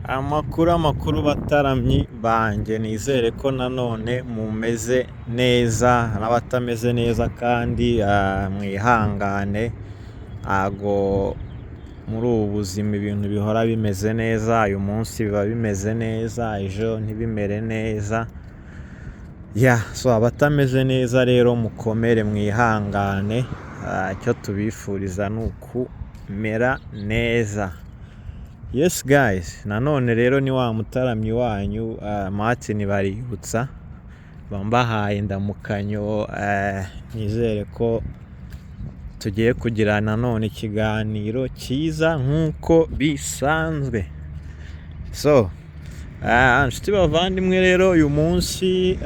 Amakuru bataramyi banjye, nizere ko nanone mumeze neza n'abatameze neza kandi mwihangane, ntago muri ubu buzima ibintu bihora bimeze neza. Uyu munsi biba bimeze neza, ejo ntibimere neza. So abatameze neza rero mukomere mwihangane, icyo tubifuriza ni ukumera neza. Yes guys, nanone rero ni wa mutaramyi wanyu Martin Baributsa, bambahaye ndamukanyo. Nizere ko tugiye kugira nanone ikiganiro cyiza nk'uko bisanzwe. Nshuti bavandimwe, rero uyu munsi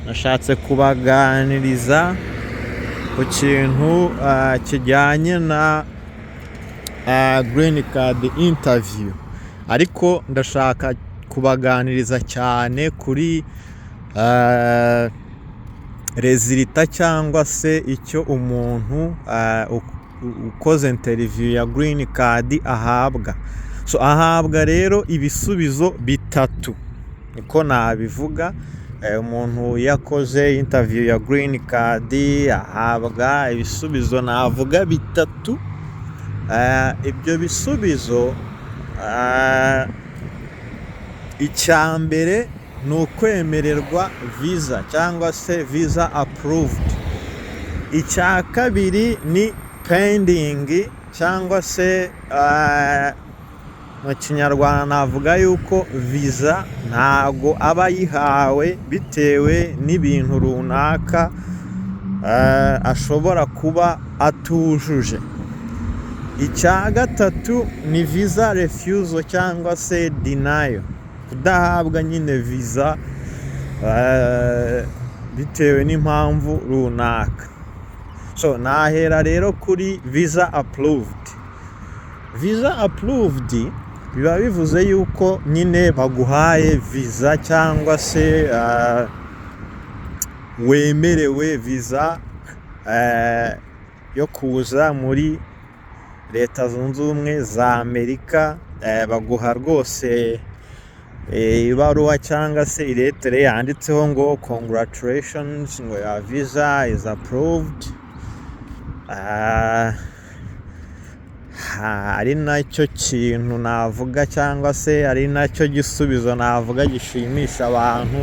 nashatse kubaganiriza ku kintu kijyanye na green card interview, ariko ndashaka kubaganiriza cyane kuri resulta cyangwa se icyo umuntu ukoze interview ya green card ahabwa. Ahabwa rero ibisubizo bitatu, niko nabivuga. Umuntu yakoze interview ya green card ahabwa ibisubizo navuga bitatu. Ibyo bisubizo, icya mbere ni ukwemererwa visa cyangwa se visa approved. Icya kabiri ni pending cyangwa se mu kinyarwanda navuga yuko visa ntago aba yihawe bitewe n'ibintu runaka ashobora kuba atujuje. Icya gatatu ni visa refusal cyangwa se denial, kudahabwa nyine visa bitewe n'impamvu runaka. Nahera rero kuri visa approved. Visa approved biba bivuze yuko nyine baguhaye visa cyangwa se wemerewe visa yo kuza muri Leta Zunze Ubumwe za Amerika. Baguha rwose ibaruwa cyangwa se iletere yanditseho ngo congratulations, ngo your visa is approved. Ari nacyo kintu navuga cyangwa se ari nacyo gisubizo navuga gishimisha abantu.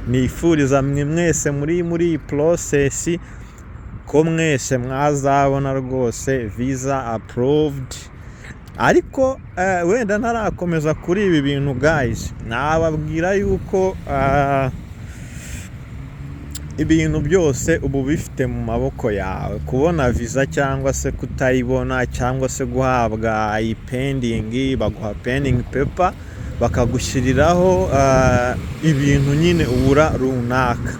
Nifuriza mwe mwese muri iyi process ko mwese mwazabona rwose visa approved. Ariko wenda ntarakomeza kuri ibi bintu guys, nababwira yuko ibintu byose ubu bifite mu maboko yawe. Kubona visa cyangwa se kutayibona, cyangwa se guhabwa pending, baguha pending paper bakagushyiriraho ibintu nyine ubura runaka.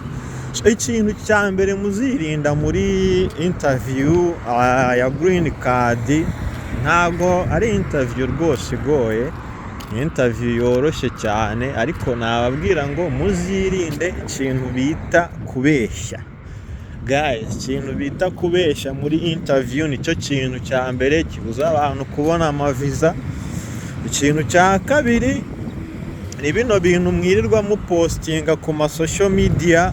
Ikintu cya mbere muzirinda muri interview ya green card, ntabwo ari interview rwose igoye, ni interview yoroshye cyane, ariko nababwira ngo muzirinde ikintu bita kubeshya. Guys, ikintu bita kubeshya muri interview nicyo kintu cya mbere kibuza abantu kubona amaviza. Ikintu cya kabiri ni bino bintu mwirirwa mupostinga ku social media,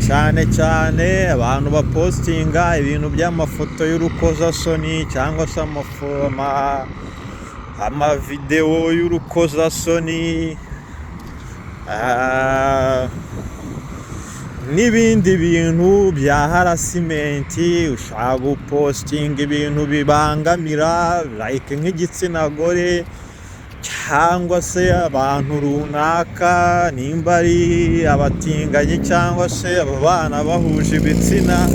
cyane cyane abantu bapostinga ibintu by'amafoto y'urukozasoni cyangwa se amavideo y'urukozasoni, n'ibindi bintu bya harasimenti. Ushaka gupostinga ibintu bibangamira like nk'igitsina gore cyangwa se abantu runaka, nimba ari abatinganyi cyangwa se abana bahuje ibitsina.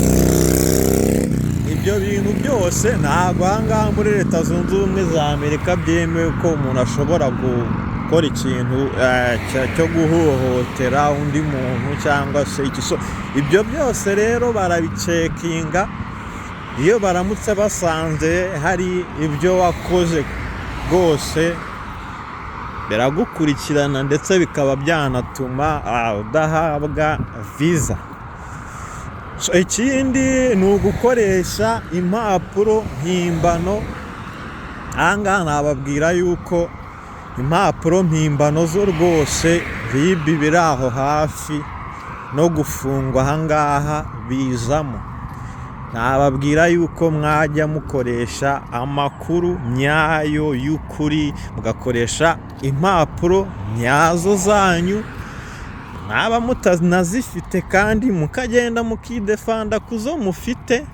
Ibyo bintu byose ntabwo ahangaha muri Leta Zunze Ubumwe za Amerika byemewe ko umuntu ashobora gukora ikintu cyo guhohotera undi muntu cyangwa se iki. Ibyo byose rero barabicekinga. Iyo baramutse basanze hari ibyo wakoze rwose biragukurikirana, ndetse bikaba byanatuma udahabwa visa. Ikindi ni ugukoresha impapuro mpimbano ahangaha nababwira yuko impapuro mpimbano zo rwose ribi biri aho hafi no gufungwa ahangaha bizamo. Nababwira yuko mwajya mukoresha amakuru nyayo y'ukuri, mugakoresha impapuro nyazo zanyu, mwaba mutanazifite kandi mukagenda mukidefanda kuzo mufite,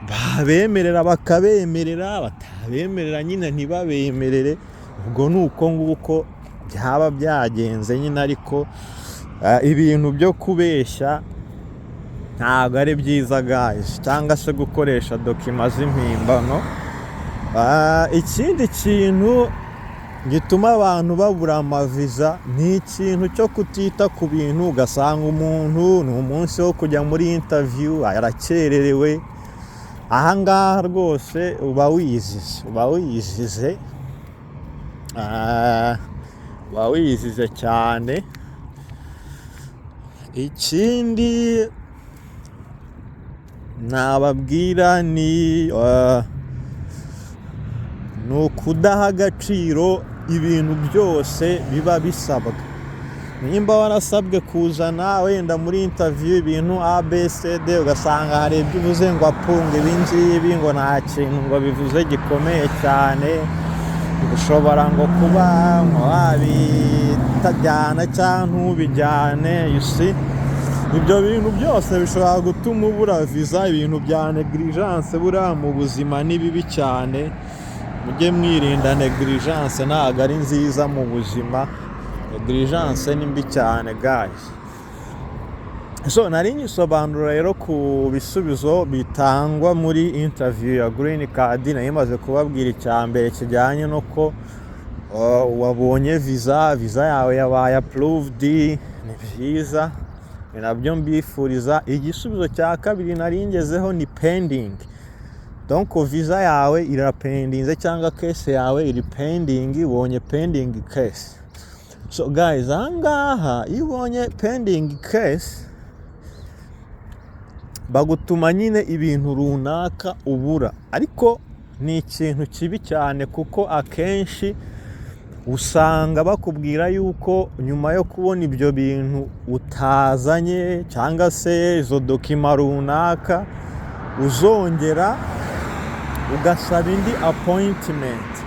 babemerera bakabemerera, batabemerera nyine ntibabemerere. Ubwo ni uko nguko byaba byagenze nyine, ariko ibintu byo kubeshya ntabwo ari byiza guys, cyangwa se gukoresha dokima z'impimbano. Ikindi kintu gituma abantu babura amaviza ni ikintu cyo kutita ku bintu. Ugasanga umuntu ni umunsi wo kujya muri interview arakererewe, ahangaha rwose uba wizize cyane. Ikindi nababwira ni ukudaha agaciro ibintu byose biba bisabwa. Nimba warasabwe kuzana wenda muri interview ibintu ABCD, ugasanga hari ibyo uvuze ngo apunga ibi ngibi, ngo nta kintu ngo bivuze gikomeye cyane, ushobora ngo kuba wabitajyana cyangwa ntubijyane. You see, ibyo bintu byose bishobora gutuma ubura viza. Ibintu bya negligence buriya mu buzima ni bibi cyane, mujye mwirinda negligence, ntabwo ari nziza mu buzima. Negligence ni mbi cyane guys. So nari nyisobanura rero ku bisubizo bitangwa muri interview ya green card. Nari maze kubabwira icyambere kijyanye no ko wabonye viza yawe yabaye approved, ni byiza, ni nabyo mbifuriza. Igisubizo cya kabiri nari ngezeho ni pending. Donc viza yawe irapendinze cyangwa case yawe iri pending, ubonye pending case. So guys, ahangaha iyo ubonye pending case bagutuma nyine ibintu runaka ubura, ariko ni ikintu kibi cyane kuko akenshi usanga bakubwira yuko nyuma yo kubona ibyo bintu utazanye cyangwa se izo dokima runaka, uzongera ugasaba indi appointment.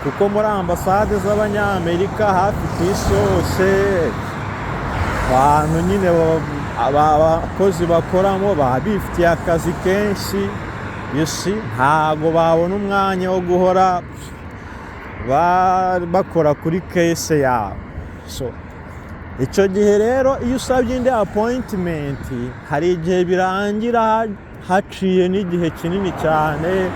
Kuko muri ambasade z'Abanyamerika hafi ku isi hose, abantu nyine abakozi bakoramo baba bifitiye akazi kenshi. You see, ntabwo babona umwanya wo guhora bakora kuri case yawe. So icyo gihe rero iyo usabye indi appointment, hari igihe birangira haciye n'igihe kinini cyane,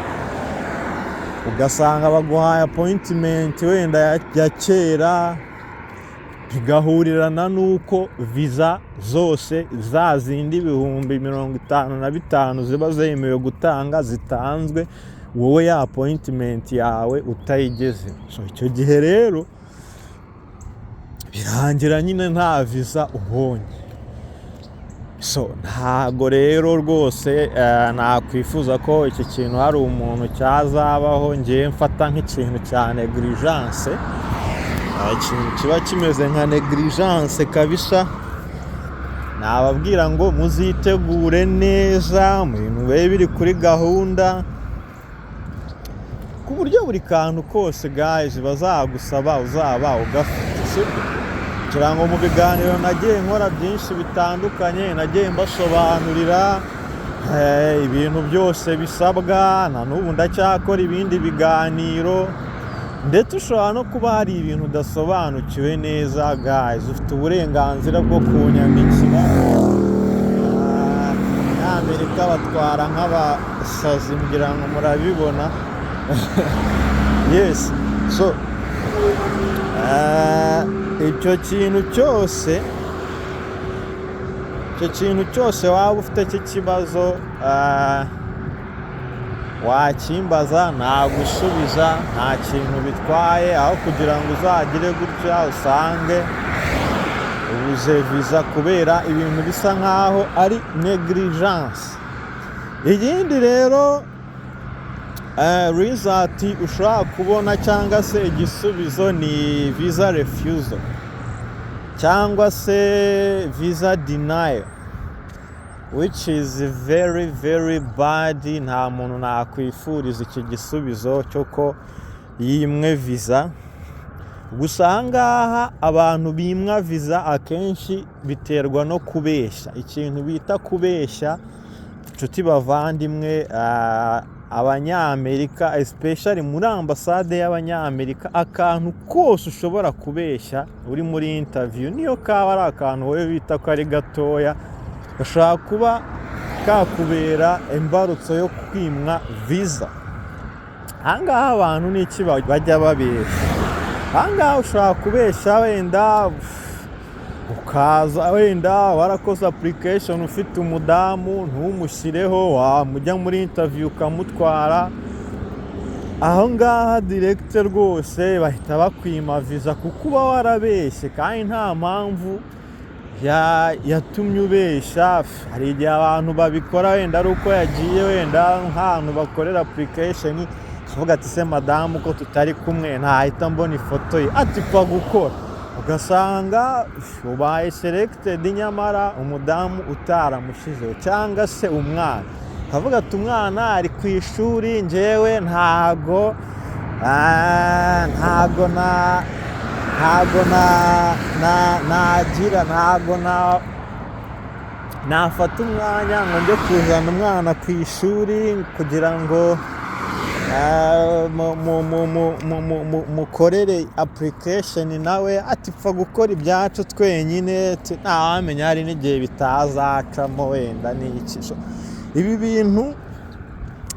ugasanga baguhaye appointment wenda ya kera, bigahurirana n'uko viza zose za zindi 55,000 ziba zemewe gutanga zitanzwe, wowe ya appointment yawe utayigeze. So icyo gihe rero birangira nyine nta viza ubonye. So ntago rero rwose nakwifuza ko iki kintu hari umuntu cyazabaho. Ngiye mfata nk'ikintu cya negligence, ikintu kiba kimeze nka negligence kabisa. Nababwira ngo muzitegure neza, mu bintu bibe biri kuri gahunda, ku buryo buri kantu kose guys bazagusaba uzaba ugafite. Sibyo? Kugira ngo mu biganiro nagiye nkora byinshi bitandukanye, nagiye mbasobanurira ibintu byose bisabwa. Na n'ubu ndacyakora ibindi biganiro, ndetse ushobora no kuba hari ibintu udasobanukiwe neza guys, ufite uburenganzira bwo kunyandikira. Abanyamerika batwara nk'abasazi, ngira ngo murabibona. Yes, so icyo kintu cyose waba ufite cy'ikibazo wakimbaza, nagusubiza, nta kintu bitwaye. Aho kugira ngo uzagire gutya usange ubuze viza kubera ibintu bisa nkaho ari negligence. Ikindi rero result ushobora kubona cyangwa se igisubizo ni visa refusal cyangwa se visa denial, which is very very bad. Nta muntu nakwifuriza iki gisubizo cy'uko yimwe visa. Gusa ahangaha abantu bimwa visa akenshi biterwa no kubeshya. Ikintu bita kubeshya, inshuti bavandimwe, abanyamerika especially muri ambasade y'abanyamerika, akantu kose ushobora kubeshya uri muri interview, niyo kaba ari akantu wowe bita ko ari gatoya, gashobora kuba kakubera imbarutso yo kwimwa visa. Ahangaha abantu n'iki bajya babeshya. Ahangaha ushobora kubeshya wenda ukaza wenda warakoze application ufite umudamu ntumushyireho, wamujya muri interview ukamutwara, aho ngaha direct rwose bahita bakwima visa kuko uba warabeshye kandi nta mpamvu yatumye ubeshya. Hari igihe abantu babikora wenda ari uko yagiye wenda nk'ahantu bakorera application, akavuga ati se madamu ko tutari kumwe ntahita mbona ifoto ye, ati pfa gukora, ugasanga ubaye selected nyamara umudamu utaramushizeho, cyangwa se umwana akavuga ati umwana ari ku ishuri, njyewe ntago nafata umwanya ngo njye kuzana umwana ku ishuri kugira ngo mukorere application nawe, ati pfa gukora ibyacu twenyine, ntawamenya hari n'igihe bitazacamo wenda n'iki. Ibi bintu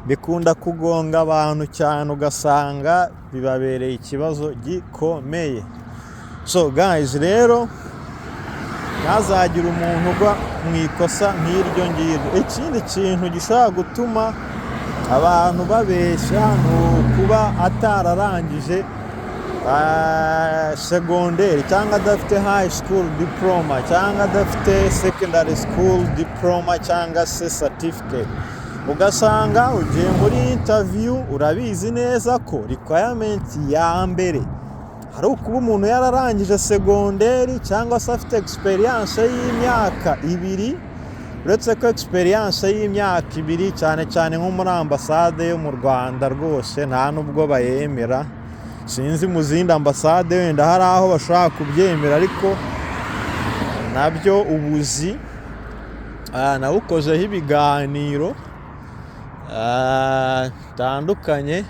bikunda kugonga abantu cyane, ugasanga bibabereye ikibazo gikomeye. So guys, rero ntazagira umuntu ugwa mu ikosa nk'iryo ngiryo. Ikindi kintu gishobora gutuma abantu babeshya ni ukuba atararangije segonderi, cyangwa adafite high school diploma, cyangwa adafite secondary school diploma cyangwa se certificate. Ugasanga ugiye muri interview, urabizi neza ko requirement ya mbere hari ukuba umuntu yararangije segonderi cyangwa se afite experience y'imyaka 2. Uretse ko experience y'imyaka 2 cyane cyane nko muri ambasade yo mu Rwanda rwose nta nubwo bayemera. Sinzi mu zindi ambasade wenda hari aho bashaka kubyemera, ariko nabyo ubuzi nawukozeho ibiganiro bitandukanye,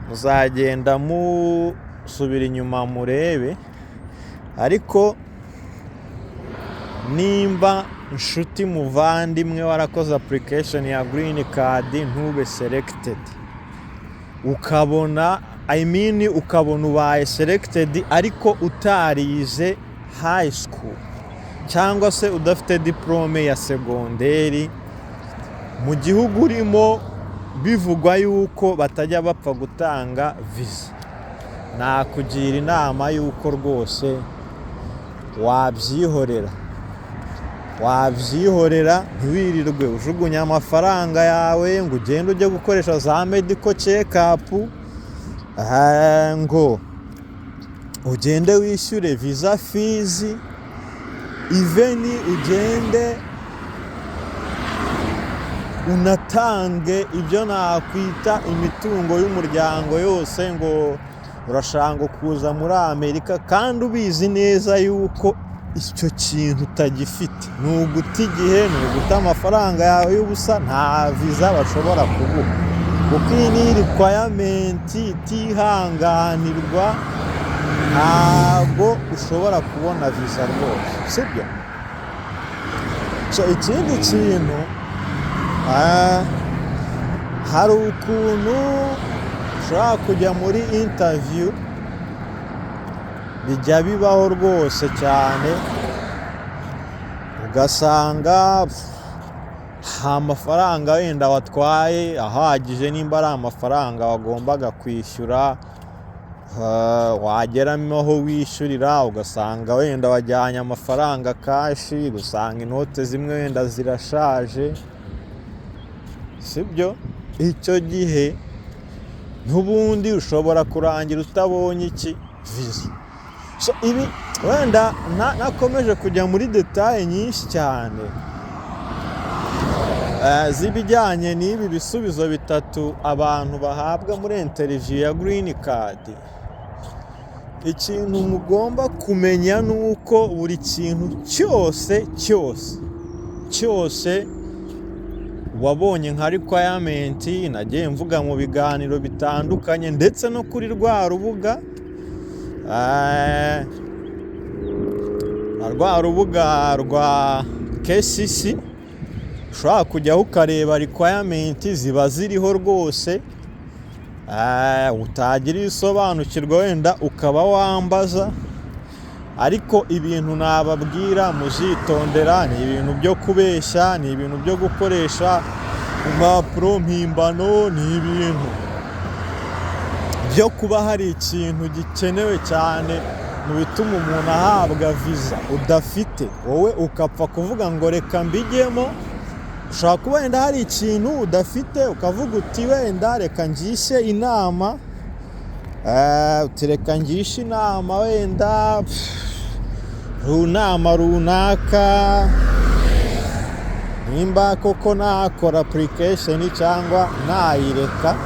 muzagenda musubira inyuma murebe. Ariko nimba inshuti muvandimwe warakoze application ya green card ntube selected, ukabona ukabona ubaye selected ariko utarize high school cyangwa se udafite diplome ya segonderi, mu gihugu urimo bivugwa yuko batajya bapfa gutanga visa, nakugira inama yuko rwose wabyihorera ntiwirirwe ujugunya amafaranga yawe ngo ugende ujye gukoresha za medical check up, ngo ugende wishyure visa fees, even ugende unatange ibyo nakwita imitungo y'umuryango yose, ngo urashaka kuza muri Amerika kandi ubizi neza yuko icyo kintu utagifite. Ni uguta igihe, ni uguta amafaranga yawe y'ubusa, nta visa bashobora kuguha kuko iyi ni requirement itihanganirwa. Ntabwo ushobora kubona visa rwose, sibyo? So ikindi kintu, hari ukuntu ushobora kujya muri interview, bijya bibaho rwose cyane, ugasanga amafaranga wenda watwaye ahagije, nimba ari amafaranga wagombaga kwishyura, wageramo aho wishyurira ugasanga wenda wajyanye amafaranga kashi, gusanga inote zimwe wenda zirashaje, sibyo? icyo gihe n'ubundi ushobora kurangira utabonye viza. So ibi wenda nakomeje kujya muri detaye nyinshi cyane z'ibijyanye n'ibi bisubizo bitatu abantu bahabwa muri interview ya green card. Ikintu mugomba kumenya ni uko buri kintu cyose wabonye nka requirement, nagiye mvuga mu biganiro bitandukanye ndetse no kuri rwa rubuga rwa KCC ushobora kujyaho ukareba requirement ziba ziriho rwose, utagira isobanukirwa wenda ukaba wambaza, ariko ibintu nababwira muzitondera ni ibintu byo kubeshya, ni ibintu byo gukoresha impapuro mpimbano, ni ibintu byo kuba hari ikintu gikenewe cyane mu bituma umuntu ahabwa viza udafite, wowe ukapfa kuvuga ngo reka mbijyemo. Ushobora kuba wenda hari ikintu udafite ukavuga uti wenda reka ngishe inama, reka ngishe inama wenda runaka nimba koko nakora application cyangwa nayireka,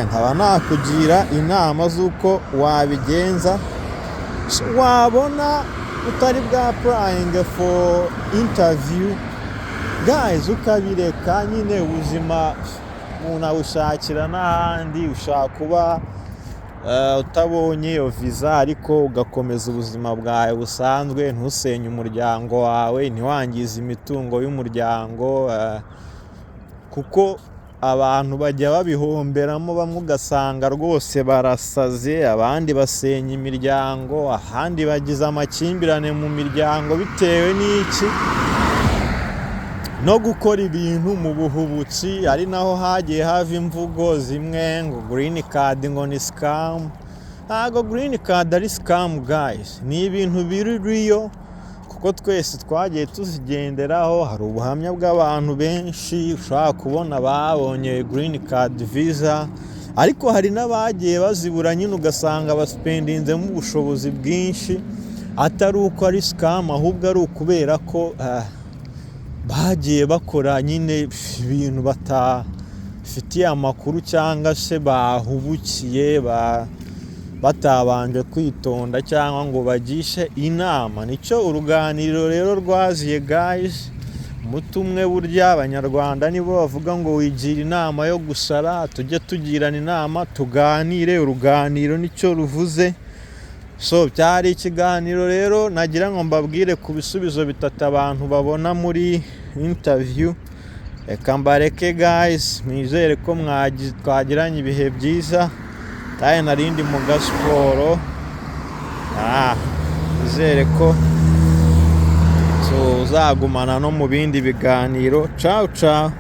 nkaba nakugira inama z'uko wabigenza. Wabona utari bwa applying for interview guys, ukabireka nyine ubuzima umuntu awushakira n'ahandi. Ushaka kuba utabonye iyo viza ariko ugakomeza ubuzima bwawe busanzwe, ntusenye umuryango wawe, ntiwangize imitungo y'umuryango, kuko abantu bajya babihomberamo, bamwe ugasanga rwose barasaze, abandi basenya imiryango, ahandi bagize amakimbirane mu miryango bitewe n'iki no gukora ibintu mu buhubutsi. Ari naho hagiye hava imvugo zimwe ngo green card ngo ni scam. Ntago green card ari scam guys, ni ibintu biri real kuko twese twagiye tuzigenderaho. Hari ubuhamya bw'abantu benshi ushobora kubona babonye green card visa, ariko hari n'abagiye bazibura nyine ugasanga baspendinzemo ubushobozi bwinshi, atari uko ari scam ahubwo ari ukubera ko bagiye bakora nyine ibintu batafitiye amakuru cyangwa se bahubukiye batabanje kwitonda cyangwa ngo bagishe inama. Nicyo uruganiriro rero rwaziye guys. Mutumwe burya abanyarwanda nibo bavuga ngo wigira inama yo gusara, tujye tugirana inama tuganire. Uruganiro nicyo ruvuze. So byari ikiganiro rero nagira ngo mbabwire ku bisubizo bitatu abantu babona muri interview. Reka mbareke guys, mwizere ko twagiranye ibihe byiza. Taye narindi mu gasiporo, mwizere ko uzagumana no mu bindi biganiro. Ciao ciao.